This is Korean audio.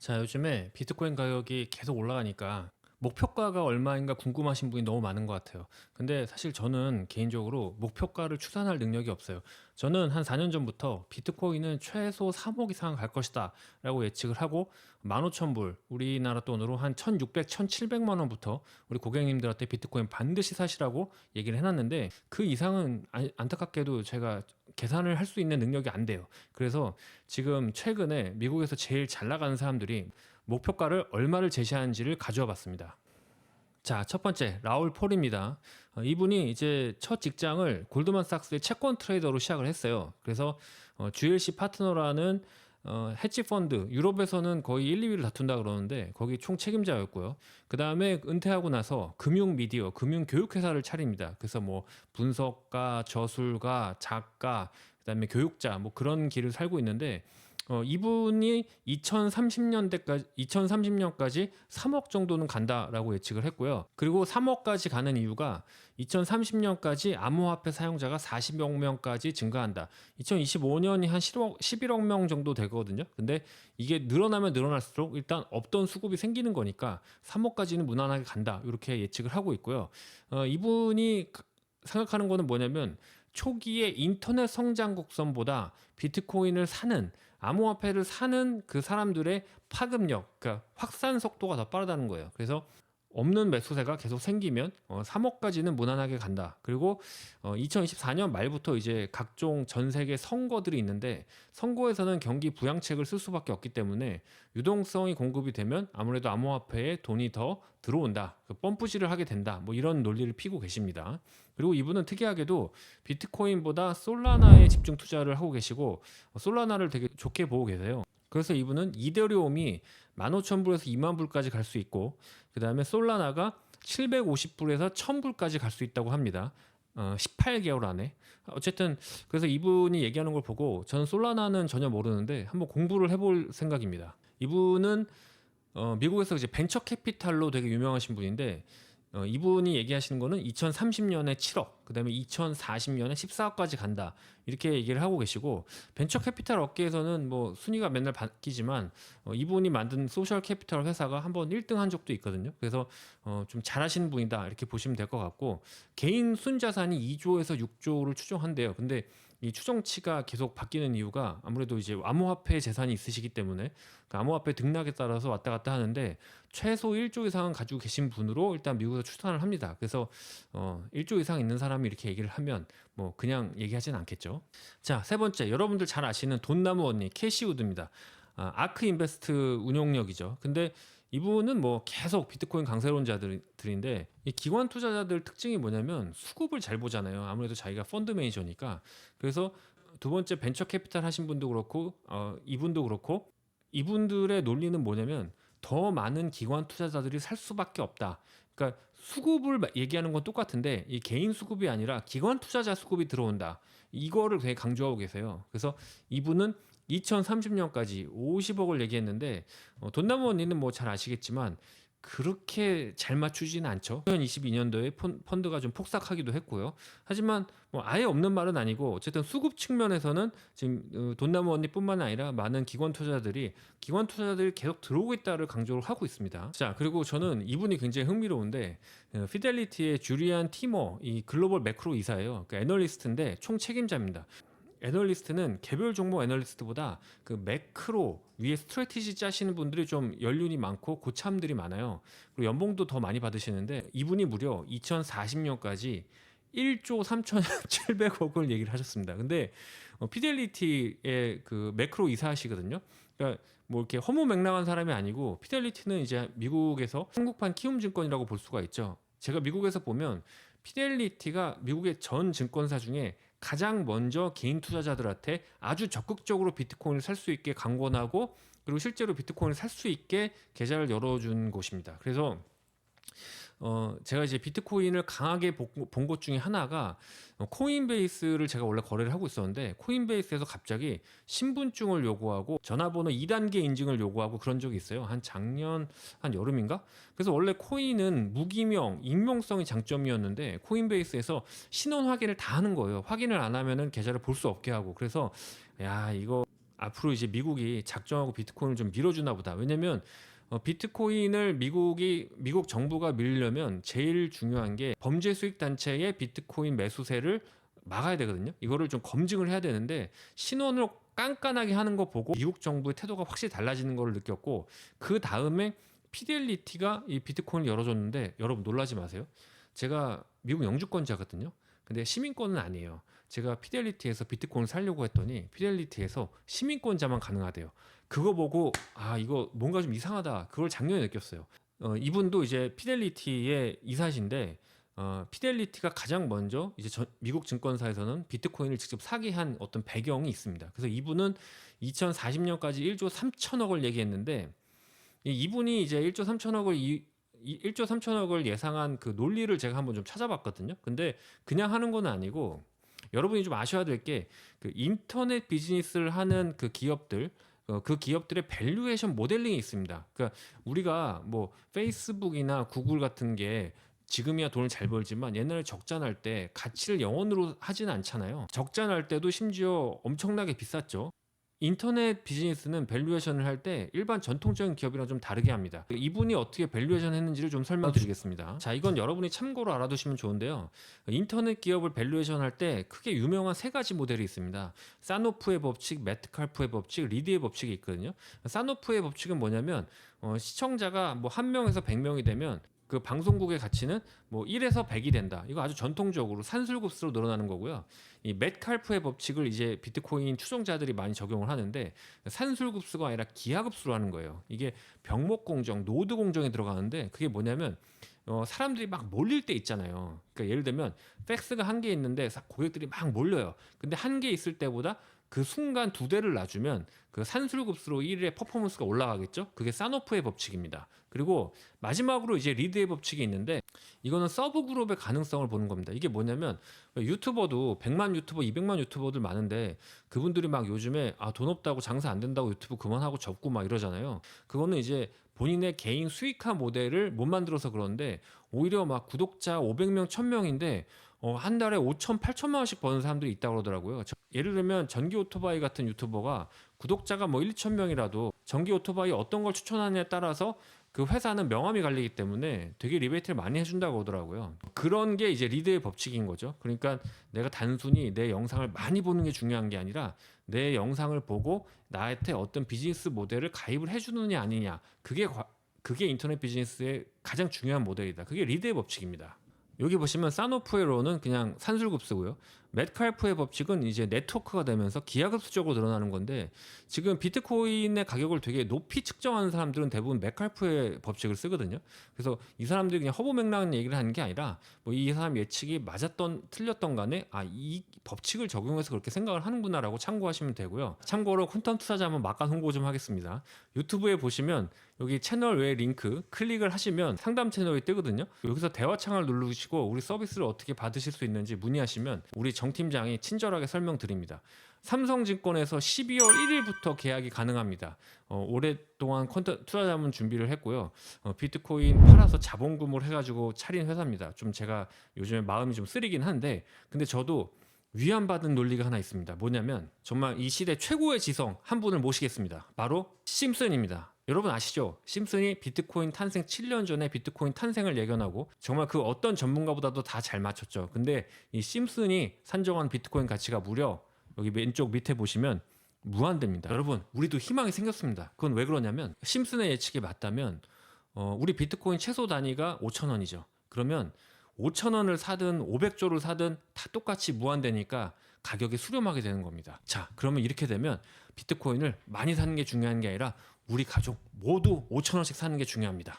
자, 요즘에 비트코인 가격이 계속 올라가니까 목표가가 얼마인가 궁금하신 분이 너무 많은 것 같아요. 근데 사실 저는 개인적으로 목표가를 추산할 능력이 없어요. 저는 한 4년 전부터 비트코인은 최소 3억 이상 갈 것이다 라고 예측을 하고 15,000불, 우리나라 돈으로 한 1,600, 1,700만 원부터 우리 고객님들한테 비트코인 반드시 사시라고 얘기를 해놨는데 그 이상은 안타깝게도 제가 계산을 할 수 있는 능력이 안 돼요. 그래서 지금 최근에 미국에서 제일 잘 나가는 사람들이 목표가를 얼마를 제시하는지를 가져와 봤습니다. 자, 첫 번째 라울 폴입니다. 이분이 이제 첫 직장을 골드만삭스의 채권 트레이더로 시작을 했어요. 그래서 GLC 파트너라는 헤지 펀드 유럽에서는 거의 1, 2위를 다툰다 그러는데 거기 총 책임자였고요. 그 다음에 은퇴하고 나서 금융 미디어, 금융 교육 회사를 차립니다. 그래서 뭐 분석가, 저술가, 작가, 그다음에 교육자 뭐 그런 길을 살고 있는데 이분이 2030년까지 3억 정도는 간다라고 예측을 했고요. 그리고 3억까지 가는 이유가 2030년까지 암호화폐 사용자가 40억 명까지 증가한다. 2025년이 한 11억 명 정도 되거든요. 근데 이게 늘어나면 늘어날수록 일단 없던 수급이 생기는 거니까 3억까지는 무난하게 간다. 이렇게 예측을 하고 있고요. 이분이 생각하는 거는 뭐냐면 초기에 인터넷 성장 곡선보다 비트코인을 사는 암호화폐를 사는 그 사람들의 파급력, 그러니까 확산 속도가 더 빠르다는 거예요. 그래서 없는 매수세가 계속 생기면 3억까지는 무난하게 간다. 그리고 2024년 말부터 이제 각종 전 세계 선거들이 있는데 선거에서는 경기 부양책을 쓸 수밖에 없기 때문에 유동성이 공급이 되면 아무래도 암호화폐에 돈이 더 들어온다. 그 펌프질을 하게 된다. 뭐 이런 논리를 피고 계십니다. 그리고 이분은 특이하게도 비트코인보다 솔라나에 집중 투자를 하고 계시고 솔라나를 되게 좋게 보고 계세요. 그래서 이분은 이더리움이 15,000불에서 20,000불까지 갈 수 있고 그 다음에 솔라나가 750불에서 1000불까지 갈 수 있다고 합니다. 18개월 안에. 어쨌든 그래서 이분이 얘기하는 걸 보고 저는 솔라나는 전혀 모르는데 한번 공부를 해볼 생각입니다. 이분은 미국에서 이제 벤처 캐피탈로 되게 유명하신 분인데 이분이 얘기하시는 거는 2030년에 7억, 그다음에 2040년에 14억까지 간다. 이렇게 얘기를 하고 계시고 벤처 캐피탈 업계에서는 뭐 순위가 맨날 바뀌지만 이분이 만든 소셜 캐피탈 회사가 한번 1등 한 적도 있거든요. 그래서 좀 잘하시는 분이다. 이렇게 보시면 될 것 같고 개인 순자산이 2조에서 6조를 추정한대요. 근데 이 추정치가 계속 바뀌는 이유가 아무래도 이제 암호화폐 재산이 있으시기 때문에 그 암호화폐 등락에 따라서 왔다 갔다 하는데 최소 1조 이상은 가지고 계신 분으로 일단 미국에서 추산을 합니다. 그래서 1조 이상 있는 사람이 이렇게 얘기를 하면 뭐 그냥 얘기하진 않겠죠. 자, 세 번째 여러분들 잘 아시는 돈나무 언니 캐시 우드입니다. 아크 인베스트 운용력이죠. 근데 이분은 뭐 계속 비트코인 강세론자들인데 이 기관 투자자들 특징이 뭐냐면 수급을 잘 보잖아요. 아무래도 자기가 펀드 매니저니까. 그래서 두 번째 벤처 캐피탈 하신 분도 그렇고 이분도 그렇고 이분들의 논리는 뭐냐면 더 많은 기관 투자자들이 살 수밖에 없다. 그러니까 수급을 얘기하는 건 똑같은데 이 개인 수급이 아니라 기관 투자자 수급이 들어온다. 이거를 되게 강조하고 계세요. 그래서 이분은 2030년까지 50억을 얘기했는데 돈나무 언니는 뭐 잘 아시겠지만 그렇게 잘 맞추지는 않죠. 2022년도에 펀드가 좀 폭삭하기도 했고요. 하지만 뭐 아예 없는 말은 아니고 어쨌든 수급 측면에서는 지금 돈나무 언니뿐만 아니라 많은 기관 투자자들이 계속 들어오고 있다를 강조를 하고 있습니다. 자, 그리고 저는 이분이 굉장히 흥미로운데 피델리티의 주리안 티머 이 글로벌 매크로 이사예요. 그 애널리스트인데 총 책임자입니다. 애널리스트는 개별 종목 애널리스트보다 그 매크로 위에 스트래티지 짜시는 분들이 좀 연륜이 많고 고참들이 많아요. 그리고 연봉도 더 많이 받으시는데 이분이 무려 2040년까지 1조 3,700억을 얘기를 하셨습니다. 근데 피델리티의 그 매크로 이사하시거든요. 그러니까 뭐 이렇게 허무맹랑한 사람이 아니고 피델리티는 이제 미국에서 한국판 키움증권이라고 볼 수가 있죠. 제가 미국에서 보면 피델리티가 미국의 전 증권사 중에 가장 먼저 개인 투자자들한테 아주 적극적으로 비트코인을 살 수 있게 강권하고 그리고 실제로 비트코인을 살 수 있게 계좌를 열어준 곳입니다. 그래서 제가 이제 비트코인을 강하게 본 것 중에 하나가 코인베이스를 제가 원래 거래를 하고 있었는데 코인베이스에서 갑자기 신분증을 요구하고 전화번호 2단계 인증을 요구하고 그런 적이 있어요. 한 작년 한 여름인가? 그래서 원래 코인은 무기명, 익명성이 장점이었는데 코인베이스에서 신원 확인을 다 하는 거예요. 확인을 안 하면은 계좌를 볼 수 없게 하고 그래서 야 이거 앞으로 이제 미국이 작정하고 비트코인을 좀 밀어주나 보다. 왜냐면 비트코인을 미국 정부가 밀려면 제일 중요한 게 범죄 수익 단체의 비트코인 매수세를 막아야 되거든요. 이거를 좀 검증을 해야 되는데 신원을 깐깐하게 하는 거 보고 미국 정부의 태도가 확실히 달라지는 걸 느꼈고, 그 다음에 피델리티가 이 비트코인을 열어줬는데 여러분 놀라지 마세요. 제가 미국 영주권자거든요. 근데 시민권은 아니에요. 제가 피델리티에서 비트코인을 살려고 했더니 피델리티에서 시민권자만 가능하대요. 그거 보고 아 이거 뭔가 좀 이상하다. 그걸 작년에 느꼈어요. 이분도 이제 피델리티의 이사신데 피델리티가 가장 먼저 이제 미국 증권사에서는 비트코인을 직접 사게 한 어떤 배경이 있습니다. 그래서 이분은 2040년까지 1조 3천억을 얘기했는데 이분이 이제 1조 3천억을 1조 3천억을 예상한 그 논리를 제가 한번 좀 찾아봤거든요. 근데 그냥 하는 건 아니고 여러분이 좀 아셔야 될 게 그 인터넷 비즈니스를 하는 그 기업들, 그 기업들의 밸류에이션 모델링이 있습니다. 그러니까 우리가 뭐 페이스북이나 구글 같은 게 지금이야 돈을 잘 벌지만 옛날에 적자 날 때 가치를 영원으로 하지는 않잖아요. 적자 날 때도 심지어 엄청나게 비쌌죠. 인터넷 비즈니스는 밸류에이션을 할 때 일반 전통적인 기업이랑 좀 다르게 합니다. 이분이 어떻게 밸류에이션 했는지를 좀 설명드리겠습니다. 자, 이건 여러분이 참고로 알아두시면 좋은데요. 인터넷 기업을 밸류에이션 할 때 크게 유명한 세 가지 모델이 있습니다. 사노프의 법칙, 메트칼프의 법칙, 리드의 법칙이 있거든요. 사노프의 법칙은 뭐냐면 시청자가 뭐 1명에서 100명이 되면 그 방송국의 가치는 뭐 1에서 100이 된다. 이거 아주 전통적으로 산술급수로 늘어나는 거고요. 이 metcalfe의 법칙을 이제 비트코인 추종자들이 많이 적용을 하는데 산술급수가 아니라 기하급수로 하는 거예요. 이게 병목 공정, 노드 공정에 들어가는데 그게 뭐냐면 사람들이 막 몰릴 때 있잖아요. 그러니까 예를 들면 팩스가 한 개 있는데 고객들이 막 몰려요. 근데 한 개 있을 때보다 그 순간 두 대를 놔주면 그 산술급수로 1의 퍼포먼스가 올라가겠죠. 그게 사노프의 법칙입니다. 그리고 마지막으로 이제 리드의 법칙이 있는데 이거는 서브 그룹의 가능성을 보는 겁니다. 이게 뭐냐면 유튜버도 100만 유튜버, 200만 유튜버들 많은데 그분들이 막 요즘에 돈 없다고 장사 안 된다고 유튜브 그만하고 접고 막 이러잖아요. 그거는 이제 본인의 개인 수익화 모델을 못 만들어서 그런데 오히려 막 구독자 500명, 1000명인데 한 달에 5천, 8천만 원씩 버는 사람들이 있다고 그러더라고요. 예를 들면 전기 오토바이 같은 유튜버가 구독자가 뭐 1, 2천 명이라도 전기 오토바이 어떤 걸 추천하느냐에 따라서 그 회사는 명함이 갈리기 때문에 되게 리베이트를 많이 해준다고 하더라고요. 그런 게 이제 리드의 법칙인 거죠. 그러니까 내가 단순히 내 영상을 많이 보는 게 중요한 게 아니라 내 영상을 보고 나한테 어떤 비즈니스 모델을 가입을 해주느냐 아니냐, 그게 인터넷 비즈니스의 가장 중요한 모델이다. 그게 리드의 법칙입니다. 여기 보시면 사노프의 로는 그냥 산술급수고요. metcalfe의 법칙은 이제 네트워크가 되면서 기하급수적으로 늘어나는 건데 지금 비트코인의 가격을 되게 높이 측정하는 사람들은 대부분 metcalfe의 법칙을 쓰거든요. 그래서 이 사람들이 그냥 허무맹랑한 얘기를 하는 게 아니라 뭐 이 사람 예측이 맞았던 틀렸던 간에 이 법칙을 적용해서 그렇게 생각을 하는구나라고 참고하시면 되고요. 참고로 콘텐츠 투자자 한번 막간 홍보 좀 하겠습니다. 유튜브에 보시면 여기 채널 외 링크 클릭을 하시면 상담 채널이 뜨거든요. 여기서 대화창을 누르시고 우리 서비스를 어떻게 받으실 수 있는지 문의하시면 우리 정 팀장이 친절하게 설명드립니다. 삼성증권에서 12월 1일부터 계약이 가능합니다. 오랫동안 투자 자문 준비를 했고요. 비트코인 팔아서 자본금을 해가지고 차린 회사입니다. 좀 제가 요즘에 마음이 좀 쓰리긴 한데 근데 저도 위안받은 논리가 하나 있습니다. 뭐냐면 정말 이 시대 최고의 지성 한 분을 모시겠습니다. 바로 심슨입니다. 여러분 아시죠? 심슨이 비트코인 탄생 7년 전에 비트코인 탄생을 예견하고 정말 그 어떤 전문가보다도 다 잘 맞췄죠. 근데 이 심슨이 산정한 비트코인 가치가 무려 여기 왼쪽 밑에 보시면 무한대입니다. 여러분 우리도 희망이 생겼습니다. 그건 왜 그러냐면 심슨의 예측이 맞다면 우리 비트코인 최소 단위가 5,000원이죠. 그러면 5,000원을 사든 500조를 사든 다 똑같이 무한대니까 가격이 수렴하게 되는 겁니다. 자, 그러면 이렇게 되면 비트코인을 많이 사는 게 중요한 게 아니라 우리 가족 모두 5,000원씩 사는 게 중요합니다.